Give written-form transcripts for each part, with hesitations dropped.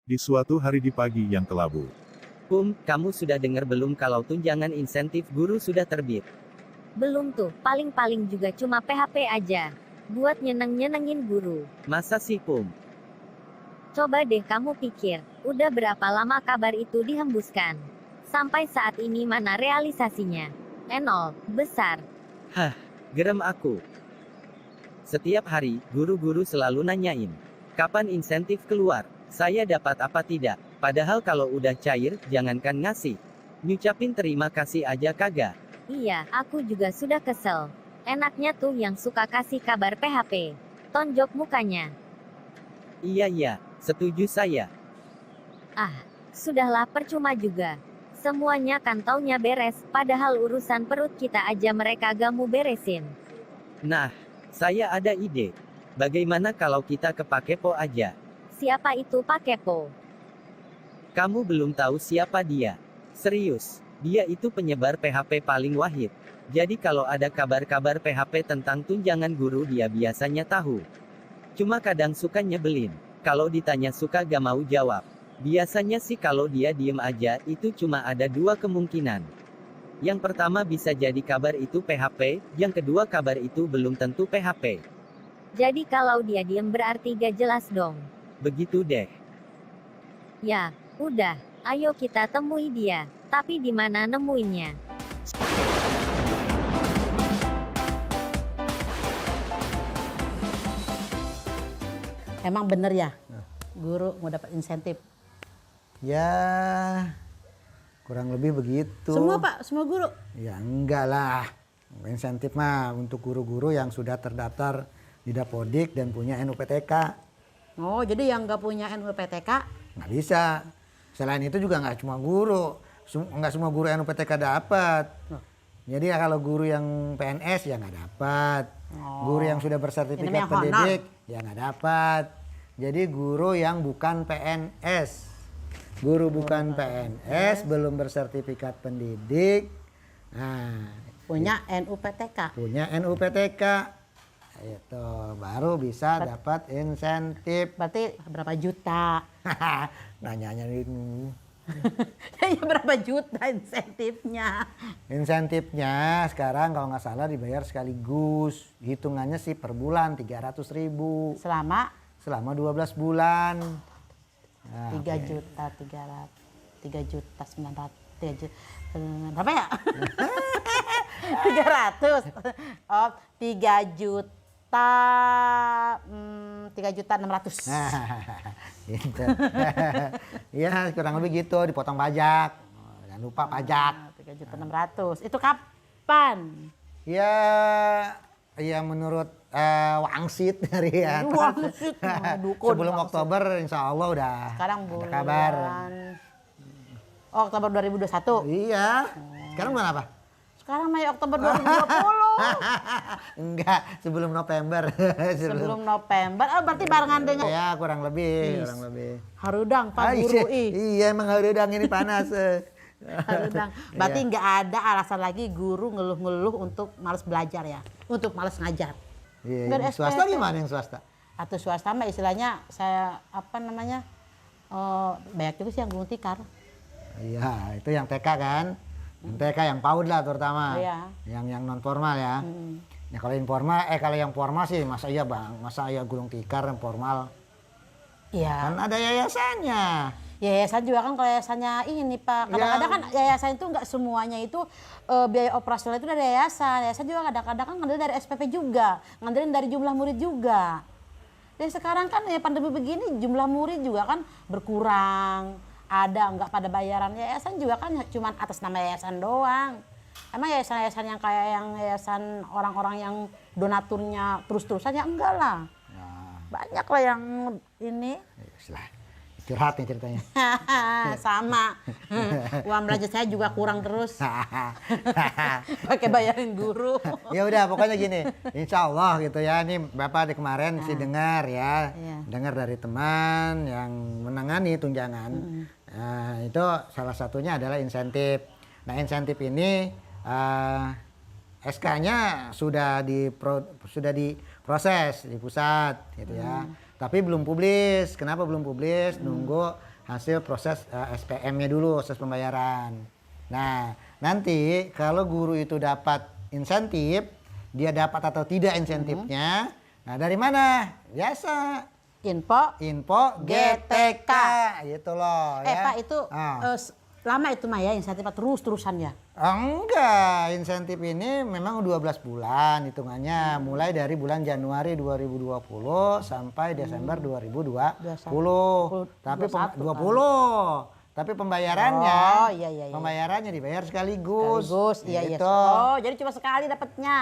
Di suatu hari di pagi yang kelabu, Kamu sudah dengar belum kalau tunjangan insentif guru sudah terbit? Belum tuh, paling-paling juga cuma PHP aja. Buat nyeneng-nyenengin guru. Masa sih, Coba deh kamu pikir, udah berapa lama kabar itu dihembuskan? Sampai saat ini mana realisasinya? Nol, besar. Hah, geram aku. Setiap hari, guru-guru selalu nanyain, kapan insentif keluar? Saya dapat apa tidak? Padahal kalau udah cair, jangankan ngasih. Ngucapin terima kasih aja kagak. Iya, aku juga sudah kesel. Enaknya tuh yang suka kasih kabar PHP. Tonjok mukanya. Iya, setuju saya. Ah, sudahlah percuma juga. Semuanya kan taunya beres, padahal urusan perut kita aja mereka gak mau beresin. Nah, saya ada ide. Bagaimana kalau kita ke Pak Kepo aja? Siapa itu Pak Kepo? Kamu belum tahu siapa dia? Serius, dia itu penyebar PHP paling wahid. Jadi kalau ada kabar-kabar PHP tentang tunjangan guru dia biasanya tahu. Cuma kadang suka nyebelin. Kalau ditanya suka gak mau jawab. Biasanya sih kalau dia diem aja itu cuma ada dua kemungkinan. Yang pertama bisa jadi kabar itu PHP, yang kedua kabar itu belum tentu PHP. Jadi kalau dia diem berarti gak jelas dong. Begitu deh. Ya, udah, ayo kita temui dia. Tapi di mana nemuinnya? Emang bener ya, guru mau dapat insentif? Ya, kurang lebih begitu. Semua Pak, semua guru? Ya enggak lah. Insentif mah untuk guru-guru yang sudah terdaftar di Dapodik dan punya NUPTK. Oh, jadi yang nggak punya NUPTK? Nggak bisa. Selain itu juga nggak cuma guru. Nggak semua guru NUPTK dapat. Jadi ya kalau guru yang PNS ya nggak dapat. Guru yang sudah bersertifikat pendidik ya nggak dapat. Jadi guru yang bukan PNS. Guru bukan PNS, belum bersertifikat pendidik. Nah, Punya NUPTK? punya NUPTK. Itu baru bisa dapat insentif. Berarti berapa juta? Nanyanya itu. Ya berapa juta insentifnya? Insentifnya sekarang kalau nggak salah dibayar sekaligus. Hitungannya sih per bulan 300.000. Selama 12 bulan. Nah, 3 juta 300, 3 juta 900, 3 juta, berapa ya? 300. Oh, 3 juta, 3 juta 600. Gitu. Ya kurang lebih gitu, dipotong pajak. Jangan lupa pajak. 3 juta 600. Itu kapan? Ya menurut wangsit dari atas. Wangsit, dukun Sebelum wangsit. Oktober insya Allah udah Sekarang ada bulan kabar. Oktober 2021. Iya. Sekarang bulan apa? Sekarang Mei Oktober 2020. Enggak, sebelum November. Sebelum November. Oh, berarti barengan dengan Ya kurang lebih, Is. kurang lebih. harudang Pak Guru. Iya emang harudang ini panas. Harudang. Berarti nggak ada alasan lagi guru ngeluh-ngeluh untuk malas belajar ya. Untuk malas ngajar. Iya, Biar yang swasta SPT. gimana yang swasta? Atau swasta mah istilahnya saya apa namanya? Banyak juga sih yang gulung tikar. Iya, itu yang TK kan. Yang TK yang PAUD lah terutama. Iya. Yang non formal ya. Ya kalau informal kalau yang formal sih masa iya Bang, masa iya gulung tikar yang formal. Iya. Kan ada yayasannya. Yayasan juga kan kalau yayasannya ini Pak. Kadang-kadang kan yayasan itu nggak semuanya itu biaya operasional itu dari yayasan. Yayasan juga kadang-kadang kan ngandelin dari SPP juga, ngandelin dari jumlah murid juga. Dan sekarang kan ya pandemi begini jumlah murid juga kan berkurang. Ada nggak pada bayaran yayasan juga kan cuma atas nama yayasan doang. Emang yayasan-yayasan yang kayak yang yayasan orang-orang yang donaturnya terus-terusan ya enggak lah. Banyak lah yang ini. Lah, curhat nih ceritanya. Sama. Uang belajar saya juga kurang terus. Pakai bayarin guru. Ya udah pokoknya gini, insya Allah gitu ya. Ini Bapak di kemarin sih dengar ya, Iya. dengar dari teman yang menangani tunjangan. Nah, itu salah satunya adalah insentif. Nah insentif ini SK-nya sudah diproses di pusat gitu ya. Tapi belum publis. Kenapa belum publis? Nunggu hasil proses SPM-nya dulu, proses pembayaran. Nah, nanti kalau guru itu dapat insentif, dia dapat atau tidak insentifnya. Nah, dari mana? Biasa info GTK gitu loh ya. Pak itu lama itu mah ya insentif terus-terusan ya? Enggak, insentif ini memang 12 bulan hitungannya, mulai dari bulan Januari 2020 sampai Desember 2020. Tapi 20. Tapi pembayarannya, pembayarannya dibayar sekaligus. Iya. Gitu. Oh, jadi cuma sekali dapatnya.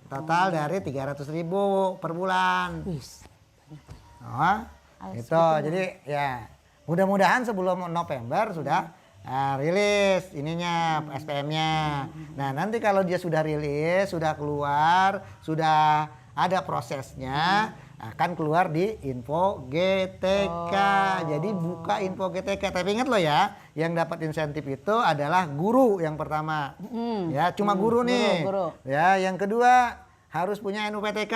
Total dari 300.000 per bulan. Itu jadi ya mudah-mudahan sebelum November sudah rilis ininya SPM-nya. Nah, nanti kalau dia sudah rilis, sudah keluar, sudah ada prosesnya, akan keluar di info GTK. Jadi buka info GTK. Tapi ingat loh ya, yang dapat insentif itu adalah guru yang pertama. Ya, cuma guru nih. Guru. Ya, yang kedua harus punya NUPTK.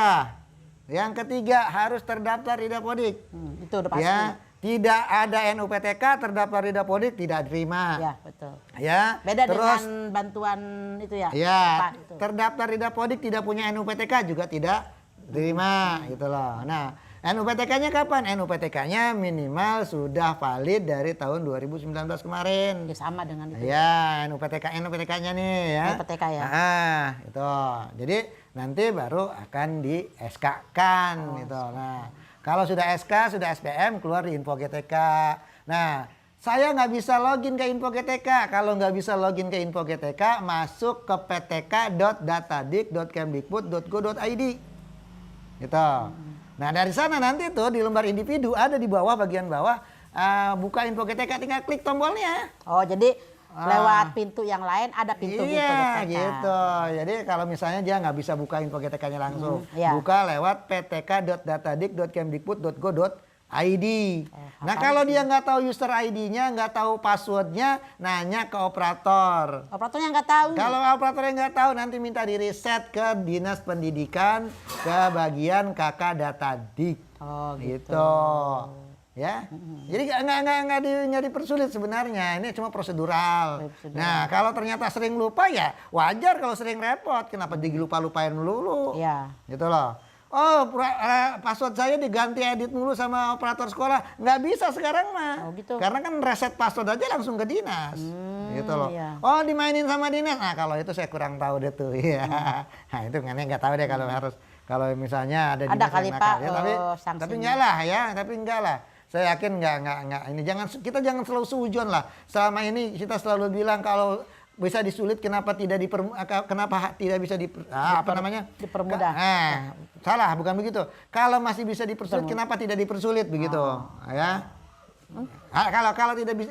Yang ketiga harus terdaftar di Dapodik. Itu udah pasti. Ya, tidak ada NUPTK terdaftar di Dapodik tidak diterima. Ya, betul. Ya. Beda terus, dengan bantuan itu ya. Ya, Pak, itu. terdaftar di Dapodik tidak punya NUPTK juga tidak diterima gitu loh. Nah, NUPTK-nya kapan? NUPTK-nya minimal sudah valid dari tahun 2019 kemarin. Ya, sama dengan itu. Ya, NUPTK-nya nih ya. NUPTK ya. Itu. Jadi nanti baru akan di SK-kan gitu. Nah, kalau sudah SK, sudah SPM keluar di info GTK. Nah, saya nggak bisa login ke info GTK. Kalau nggak bisa login ke info GTK, masuk ke ptk.datadik.kemdikbud.go.id. Gitu. Nah, dari sana nanti tuh di lembar individu ada di bawah, bagian bawah, buka info GTK, tinggal klik tombolnya. Oh, jadi lewat pintu yang lain ada pintu iya, GTK. gitu. Jadi kalau misalnya dia nggak bisa buka info GTK-nya langsung, iya. buka lewat ptk.datadik.kemdikbud.go.id. Nah, kalau dia nggak tahu user ID-nya, nggak tahu passwordnya, nanya ke operator. Operatornya nggak tahu. Kalau operatornya nggak tahu, nanti minta di reset ke Dinas Pendidikan, ke bagian KK Datadik. Oh, gitu. Ya, jadi nggak dipersulit sebenarnya. Ini cuma prosedural. Nah, kalau ternyata sering lupa ya wajar kalau sering repot. Kenapa dilupa-lupain melulu? Iya. Gitu loh. Oh, password saya diganti edit mulu sama operator sekolah. Nggak bisa sekarang mah. Oh, gitu. Karena kan reset password aja langsung ke dinas. Gitu loh. Iya. Oh, dimainin sama dinas. Nah, kalau itu saya kurang tahu deh tuh. Iya. Nah, itu nggak tahu deh kalau misalnya ada dinas kali yang Pak, nakal. Ya, tapi enggak lah ya, tapi enggak lah. Saya yakin nggak ini kita jangan selalu suujon lah. Selama ini kita selalu bilang kalau bisa disulit kenapa tidak bisa dipermudah. Salah, bukan begitu. Kalau masih bisa dipersulit kenapa tidak dipersulit begitu, ya?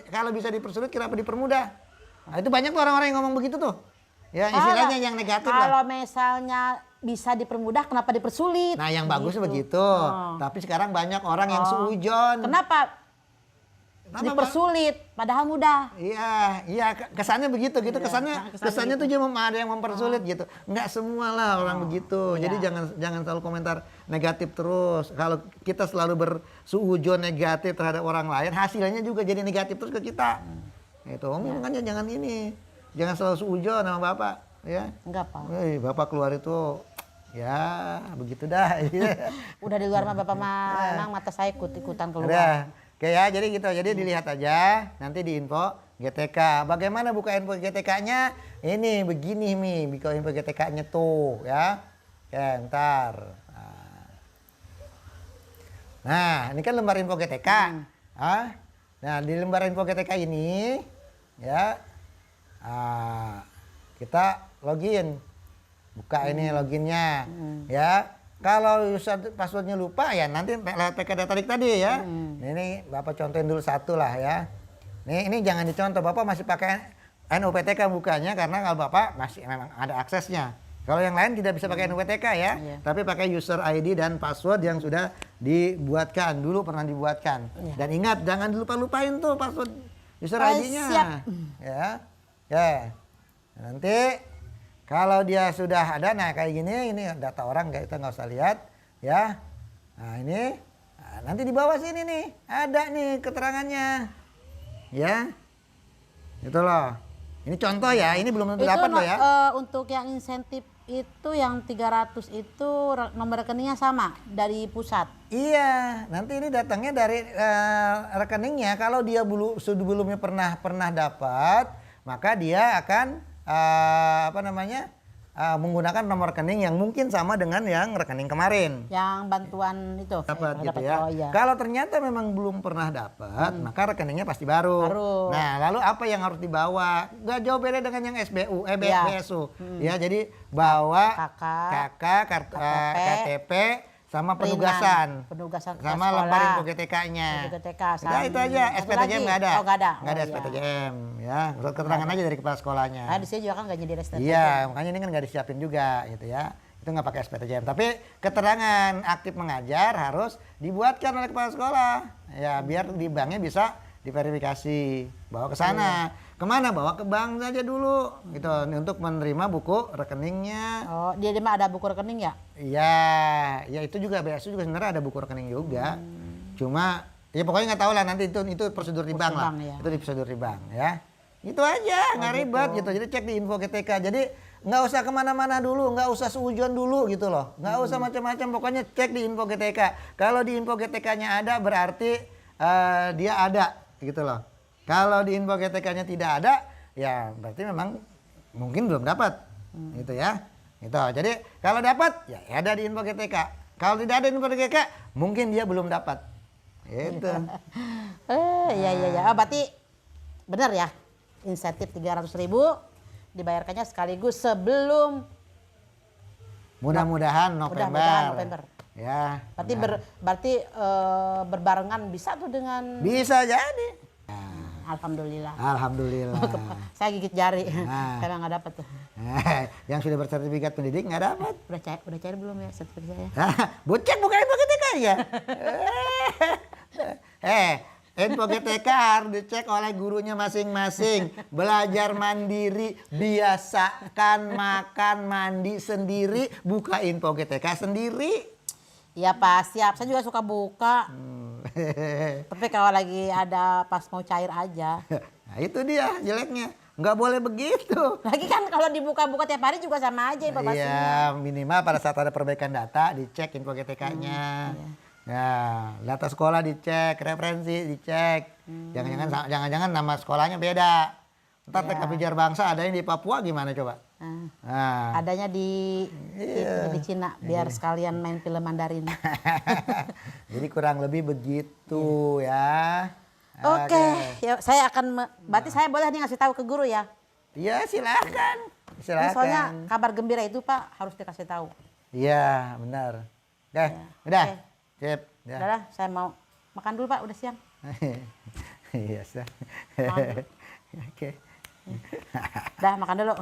Kalau bisa dipersulit kenapa dipermudah? Nah, itu banyak tuh orang-orang yang ngomong begitu tuh. Ya, istilahnya yang negatif lah. Kalau misalnya bisa dipermudah, kenapa dipersulit? Nah, yang bagus begitu. Tapi sekarang banyak orang yang suujon. Kenapa dipersulit? Padahal mudah. Iya, kesannya begitu gitu. Kesannya tuh cuma ada yang mempersulit gitu. Enggak semua lah orang begitu. Jadi jangan selalu komentar negatif terus. Kalau kita selalu bersuujon negatif terhadap orang lain, hasilnya juga jadi negatif terus ke kita. Itu makanya jangan ini. Jangan selalu suujon sama Bapak, ya. Enggak, Pak. Bapak keluar itu ya begitu dah. Udah di luar mah Bapak mah emang mata saya ikutan keluar. Udah. Oke ya, jadi gitu. Jadi dilihat aja nanti di info GTK. Bagaimana buka info GTK-nya? Ini begini nih, buka info GTK-nya tuh ya. Oke, ntar. Nah, ini kan lembar info GTK. Nah, di lembar info GTK ini ya kita login. Buka ini loginnya, ya. Kalau user passwordnya lupa ya nanti lewat PK Datadik tadi ya. Ini Bapak contohin dulu satu lah ya. Ini jangan dicontoh, Bapak masih pakai NUPTK bukanya karena kalau Bapak masih memang ada aksesnya. Kalau yang lain tidak bisa pakai NUPTK ya, tapi pakai user ID dan password yang sudah dibuatkan dulu, pernah dibuatkan. Dan ingat jangan dilupa-lupain tuh password user ID-nya. Siap. Ya. Nanti kalau dia sudah ada, nah kayak gini, ini data orang kita nggak usah lihat, ya. Nah ini Nah, nanti di bawah sini nih ada nih keterangannya. Ya. Itu loh. Ini contoh ya, ini belum tentu Itu dapat loh ya. untuk yang insentif itu yang 300 itu nomor rekeningnya sama dari pusat. Iya, nanti ini datangnya dari rekeningnya. Kalau dia sebelumnya pernah dapat, maka dia akan menggunakan nomor rekening yang mungkin sama dengan yang rekening kemarin. Yang bantuan itu. Dapat gitu dapat. ya. Oh, iya. Kalau ternyata memang belum pernah dapat, maka rekeningnya pasti baru. Nah, lalu apa yang harus dibawa? Gak jauh beda dengan yang SBU, Iya. BSU. Ya, jadi bawa KK, KTP sama Perinan. penugasan. Penugasan ke Sama sekolah. lembar info GTK-nya. Info GTK, Ya, itu aja. satu SPTJM lagi. nggak ada. Oh, nggak ada. Nggak ada Oh, iya. SPTJM. Ya, surat keterangan aja dari kepala sekolahnya. Nah, di sini juga kan nggak jadi STP. Iya, makanya ini kan nggak disiapin juga gitu ya. Itu nggak pakai SPTJM. Tapi keterangan aktif mengajar harus dibuatkan oleh kepala sekolah. Ya, biar di banknya bisa diverifikasi. Bawa ke sana. Kemana? Bawa ke bank saja dulu. Gitu, untuk menerima buku rekeningnya. Oh, dia mah ada buku rekening ya? Iya, ya itu juga BSU juga sebenarnya ada buku rekening juga. Cuma ya pokoknya nggak tahu lah nanti itu prosedur di bank lah. bank, ya. Itu di prosedur di bank ya. Itu aja, nggak ribet gitu. Jadi cek di info GTK. Jadi nggak usah kemana-mana dulu, nggak usah seujuan dulu gitu loh. Nggak usah macam-macam, pokoknya cek di info GTK. Kalau di info GTK-nya ada berarti dia ada gitu loh. Kalau di info GTK-nya tidak ada, ya berarti memang mungkin belum dapat, gitu ya. Gitu. Jadi kalau dapat, ya ada di info GTK. Kalau tidak ada di info GTK, mungkin dia belum dapat. Gitu. Iya. Oh, berarti benar ya, insentif 300.000 dibayarkannya sekaligus sebelum Mudah-mudahan November. Mudah-mudahan November. Ya. berarti berbarengan bisa tuh dengan Bisa jadi. Alhamdulillah. Alhamdulillah. Saya gigit jari Nah. karena nggak dapat tuh. Yang sudah bersertifikat pendidik nggak dapat. Udah cair belum ya sertifikat saya? Bucek bukan info GTK ya. Info GTK harus dicek oleh gurunya masing-masing. Belajar mandiri, biasakan makan mandi sendiri, buka info GTK sendiri. Iya Pak, siap. Saya juga suka buka. Tapi kalau lagi ada pas mau cair aja. Nah itu dia jeleknya. Nggak boleh begitu. Lagi kan kalau dibuka-buka tiap hari juga sama aja informasinya. Iya, minimal pada saat ada perbaikan data dicek info GTK-nya. Nah, data sekolah dicek, referensi dicek. Jangan-jangan nama sekolahnya beda. Ntar TK Pijar Bangsa adanya di Papua gimana coba? Nah. Adanya di Cina biar sekalian main film Mandarin. Jadi kurang lebih begitu ya. Oke, ya, saya akan berarti saya boleh nih ngasih tahu ke guru ya. Iya silakan. Ini Silakan. soalnya kabar gembira itu Pak harus dikasih tahu. Iya benar. Oke, udah. Oke. Sip. Ya. Udah lah, saya mau makan dulu Pak, udah siang. Iya, sah. Makan dulu. Oke. Udah makan dulu.